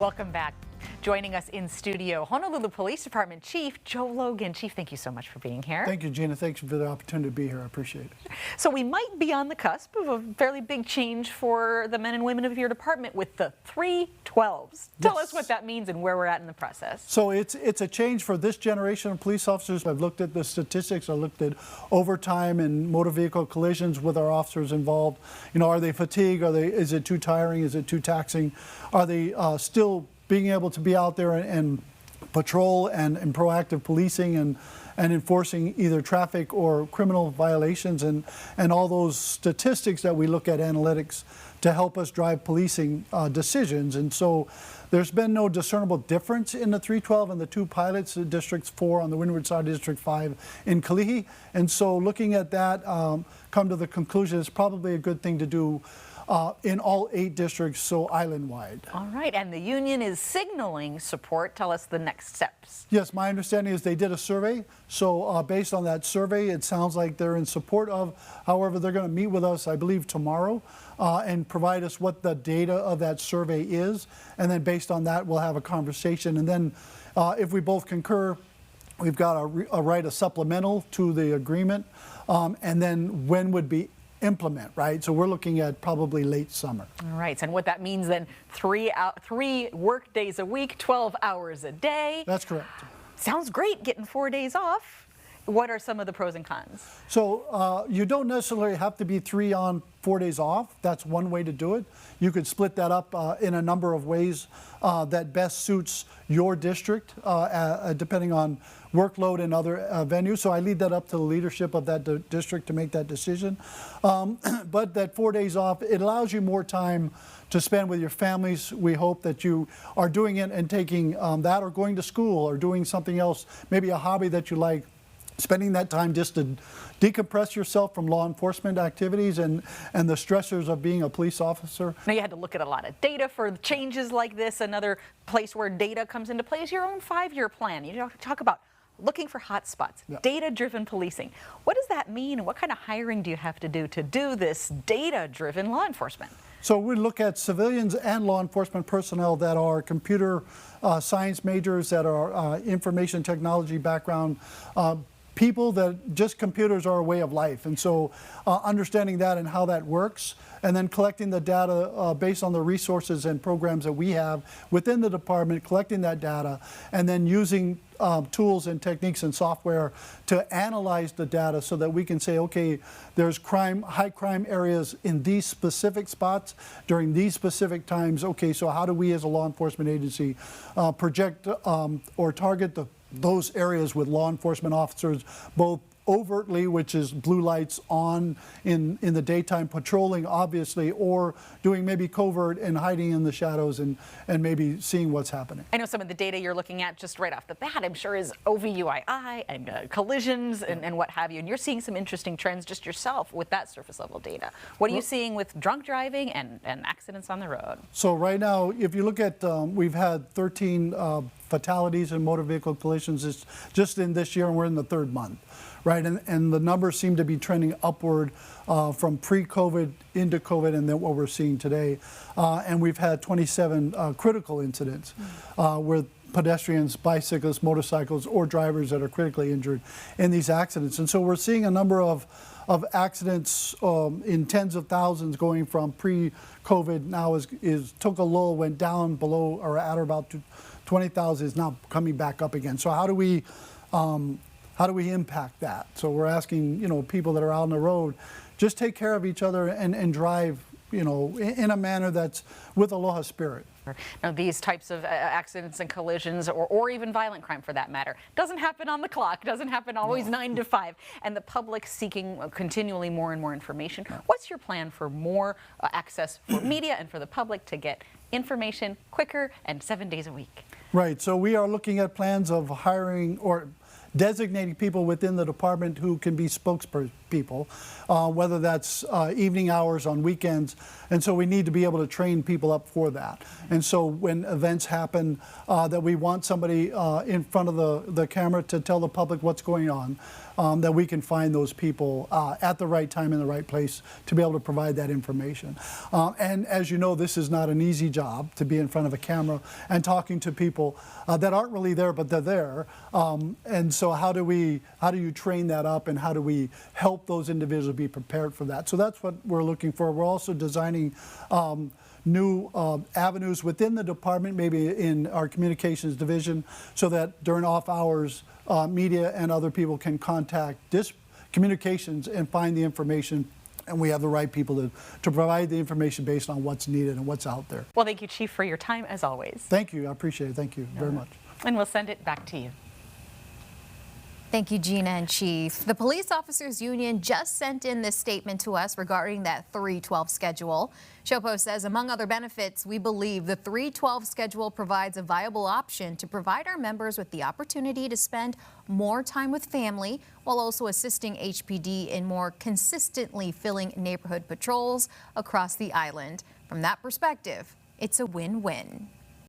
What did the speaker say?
Welcome back. Joining us in studio, Honolulu Police Department Chief Joe Logan. Chief, thank you so much for being here. Thank you, Gina. Thanks for the opportunity to be here. I appreciate it. So we might be on the cusp of a fairly big change for the men and women of your department with the 312s. Tell us what that means and where we're at in the process. So it's a change for this generation of police officers. I've looked at the statistics. I looked at overtime and motor vehicle collisions with our officers involved. You know, are they fatigued? Is it too tiring? Is it too taxing? Are they still being able to be out there and patrol and proactive policing and enforcing either traffic or criminal violations and all those statistics that we look at analytics to help us drive policing decisions. And so there's been no discernible difference in the 312 and the two pilots, District 4 on the windward side, District 5 in Kalihi. And so looking at that, come to the conclusion it's probably a good thing to do in all 8 districts, so island-wide. All right, and the union is signaling support. Tell us the next steps. Yes, my understanding is they did a survey. So based on that survey, it sounds like they're in support of. However, they're going to meet with us, I believe, tomorrow and provide us what the data of that survey is. And then based on that, we'll have a conversation. And then if we both concur, we've got to write a supplemental to the agreement. And then when would be implement, right? So we're looking at probably late summer. All right, and what that means then, 3 work days a week, 12 hours a day. That's correct. Sounds great getting 4 days off. What are some of the pros and cons? So you don't necessarily have to be 3 on, 4 days off. That's one way to do it. You could split that up in a number of ways that best suits your district, depending on workload and other venues. So I leave that up to the leadership of that district to make that decision. But that 4 days off, it allows you more time to spend with your families. We hope that you are doing it and taking that or going to school or doing something else, maybe a hobby that you like, spending that time just to decompress yourself from law enforcement activities and the stressors of being a police officer. Now you had to look at a lot of data for changes like this. Another place where data comes into play is your own 5-year plan. You talk about looking for hot spots, data-driven policing. What does that mean? What kind of hiring do you have to do this data-driven law enforcement? So we look at civilians and law enforcement personnel that are computer science majors, that are information technology background, people that just computers are a way of life. And so understanding that and how that works, and then collecting the data based on the resources and programs that we have within the department, collecting that data, and then using tools and techniques and software to analyze the data so that we can say, okay, there's high crime areas in these specific spots during these specific times. Okay, so how do we as a law enforcement agency project or target those areas with law enforcement officers, both overtly, which is blue lights on in the daytime patrolling, obviously, or doing maybe covert and hiding in the shadows and maybe seeing what's happening. I know some of the data you're looking at just right off the bat, I'm sure, is OVUII and collisions and what have you. And you're seeing some interesting trends just yourself with that surface level data. What are you seeing with drunk driving and accidents on the road? So right now, if you look at, we've had 13 fatalities in motor vehicle collisions just in this year, and we're in the 3rd month. Right, and the numbers seem to be trending upward from pre-COVID into COVID and then what we're seeing today. And we've had 27 critical incidents with pedestrians, bicyclists, motorcycles, or drivers that are critically injured in these accidents. And so we're seeing a number of accidents in tens of thousands going from pre-COVID now took a lull, went down below or at or about 20,000, is now coming back up again. So how do we impact that? So we're asking, people that are out on the road, just take care of each other and drive, in a manner that's with aloha spirit. Now, these types of accidents and collisions, or even violent crime for that matter, doesn't happen on the clock, doesn't happen always 9 to 5, and the public seeking continually more and more information. What's your plan for more access for media and for the public to get information quicker and 7 days a week? Right, so we are looking at plans of hiring or designating people within the department who can be spokespersons people, whether that's evening hours on weekends. And so we need to be able to train people up for that. And so when events happen, that we want somebody in front of the camera to tell the public what's going on, that we can find those people at the right time in the right place to be able to provide that information. And as you know, this is not an easy job, to be in front of a camera and talking to people that aren't really there, but they're there. And so how do you train that up, and how do we help those individuals be prepared for that? So that's what we're looking for. We're also designing new avenues within the department, maybe in our communications division, so that during off hours, media and other people can contact communications and find the information, and we have the right people to provide the information based on what's needed and what's out there. Well, thank you, Chief, for your time as always. Thank you. I appreciate it. Thank you very much. And we'll send it back to you. Thank you, Gina and Chief. The Police Officers Union just sent in this statement to us regarding that 3/12 schedule. SHOPO says, among other benefits, we believe the 3/12 schedule provides a viable option to provide our members with the opportunity to spend more time with family, while also assisting HPD in more consistently filling neighborhood patrols across the island. From that perspective, it's a win-win.